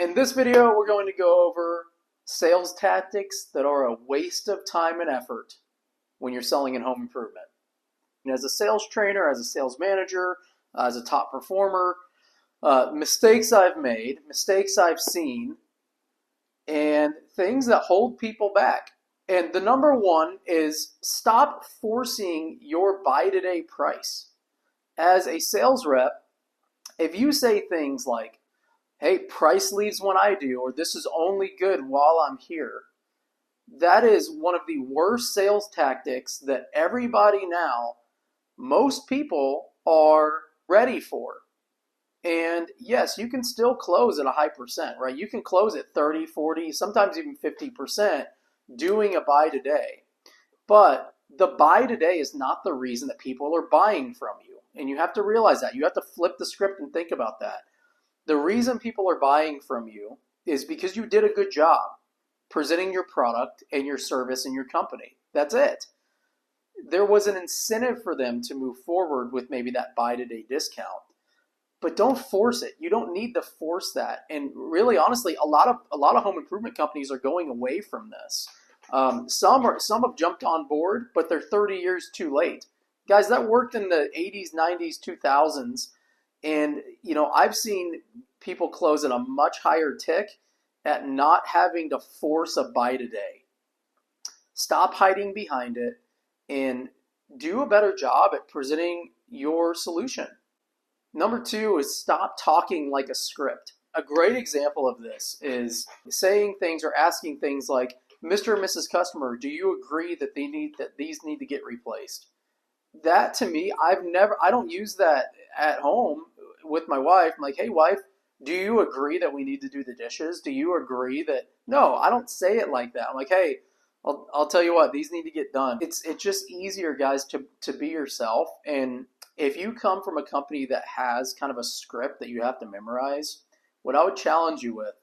In this video, we're going to go over sales tactics that are a waste of time and effort when you're selling in home improvement. And as a sales trainer, as a sales manager, as a top performer, mistakes I've made, mistakes I've seen, and things that hold people back. And the number one is stop forcing your buy today price. As a sales rep, if you say things like, hey, price leaves when I do, or this is only good while I'm here, that is one of the worst sales tactics that everybody now, most people are ready for. And yes, you can still close at a high percent, right? You can close at 30, 40, sometimes even 50% doing a buy today. But the buy today is not the reason that people are buying from you. And you have to realize that. You have to flip the script and think about that. The reason people are buying from you is because you did a good job presenting your product and your service and your company. That's it. There was an incentive for them to move forward with maybe that buy today discount. But don't force it. You don't need to force that. And really, honestly, a lot of home improvement companies are going away from this. Some have jumped on board, but they're 30 years too late. Guys, that worked in the 80s, 90s, 2000s. And, I've seen people close at a much higher tick at not having to force a buy today. Stop hiding behind it and do a better job at presenting your solution. Number two is stop talking like a script. A great example of this is saying things or asking things like, Mr. and Mrs. Customer, do you agree that these need to get replaced? That to me, I don't use that at home with my wife. I'm like, hey wife, do you agree that we need to do the dishes? Do you agree that, no, I don't say it like that. I'm like, hey, I'll tell you what, these need to get done. It's just easier, guys, to be yourself. And if you come from a company that has kind of a script that you have to memorize, what I would challenge you with,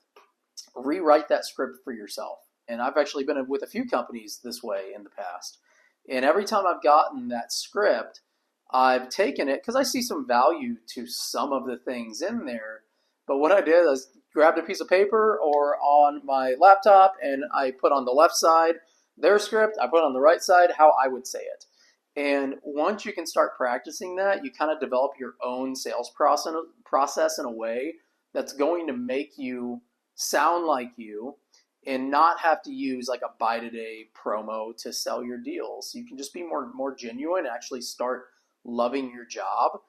rewrite that script for yourself. And I've actually been with a few companies this way in the past. And every time I've gotten that script, I've taken it because I see some value to some of the things in there. But what I did is grabbed a piece of paper or on my laptop and I put on the left side their script, I put on the right side how I would say it. And once you can start practicing that, you kind of develop your own sales process in a way that's going to make you sound like you and not have to use like a buy today promo to sell your deals. You can just be more genuine and actually start loving your job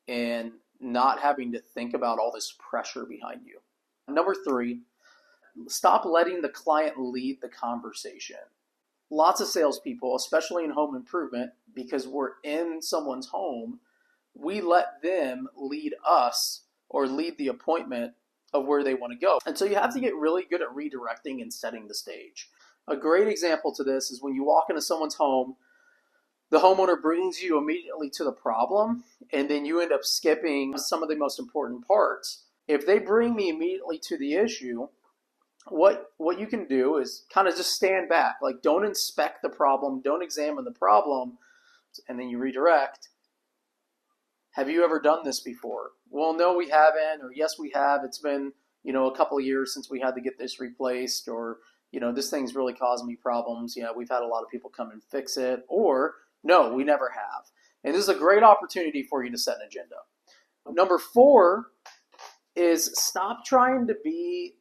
and not having to think about all this pressure behind you. Number three, stop letting the client lead the conversation. Lots of salespeople, especially in home improvement, because we're in someone's home, we let them lead us or lead the appointment of where they want to go. And so you have to get really good at redirecting and setting the stage. A great example to this is when you walk into someone's home, the homeowner brings you immediately to the problem, and then you end up skipping some of the most important parts. If they bring me immediately to the issue, what you can do is kind of just stand back. Like, don't inspect the problem, don't examine the problem, and then you redirect. Have you ever done this before? Well, no, we haven't, or yes, we have. It's been, a couple of years since we had to get this replaced, or, this thing's really causing me problems. Yeah, we've had a lot of people come and fix it, or no, we never have. And this is a great opportunity for you to set an agenda. Number four is stop trying to be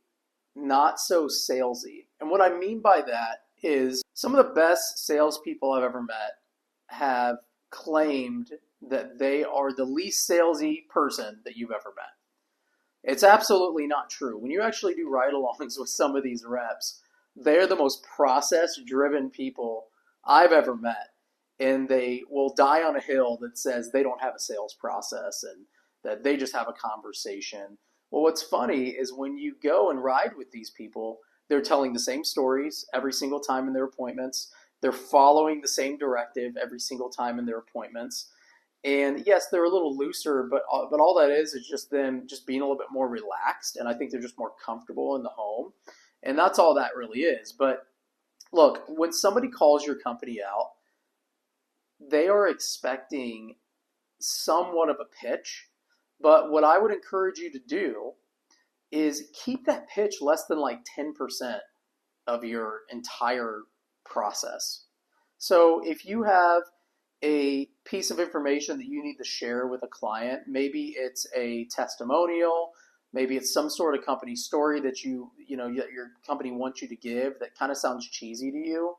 not so salesy. And what I mean by that is some of the best salespeople I've ever met have claimed that they are the least salesy person that you've ever met. It's absolutely not true. When you actually do ride-alongs with some of these reps, they're the most process-driven people I've ever met. And they will die on a hill that says they don't have a sales process and that they just have a conversation. Well, what's funny is when you go and ride with these people, they're telling the same stories every single time in their appointments. They're following the same directive every single time in their appointments. And yes, they're a little looser, but all that is just them just being a little bit more relaxed. And I think they're just more comfortable in the home. And that's all that really is. But look, when somebody calls your company out, they are expecting somewhat of a pitch. But what I would encourage you to do is keep that pitch less than like 10% of your entire process. So if you have a piece of information that you need to share with a client, maybe it's a testimonial, maybe it's some sort of company story that your company wants you to give that kind of sounds cheesy to you.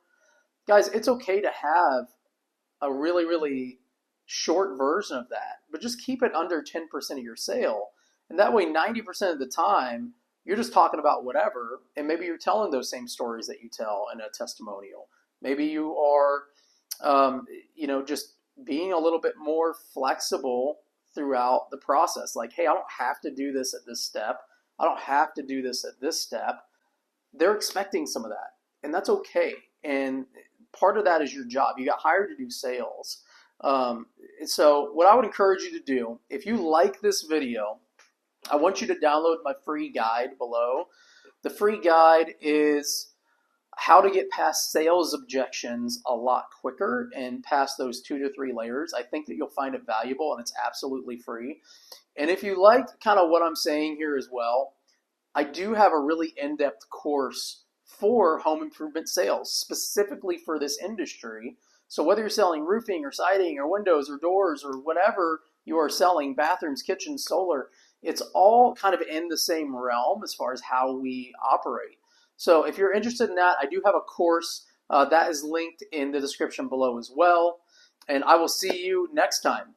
Guys, it's okay to have a really, really short version of that, but just keep it under 10% of your sale. And that way, 90% of the time, you're just talking about whatever, and maybe you're telling those same stories that you tell in a testimonial. Maybe you are, just being a little bit more flexible throughout the process. Like, hey, I don't have to do this at this step. I don't have to do this at this step. They're expecting some of that, and that's okay. And part of that is your job. You got hired to do sales. So what I would encourage you to do, if you like this video, I want you to download my free guide below. The free guide is how to get past sales objections a lot quicker and past those 2 to 3 layers. I think that you'll find it valuable, and it's absolutely free. And if you like kind of what I'm saying here as well, I do have a really in-depth course for home improvement sales, specifically for this industry. So whether you're selling roofing or siding or windows or doors or whatever you are selling, bathrooms, kitchens, solar, it's all kind of in the same realm as far as how we operate. So if you're interested in that, I do have a course that is linked in the description below as well. And I will see you next time.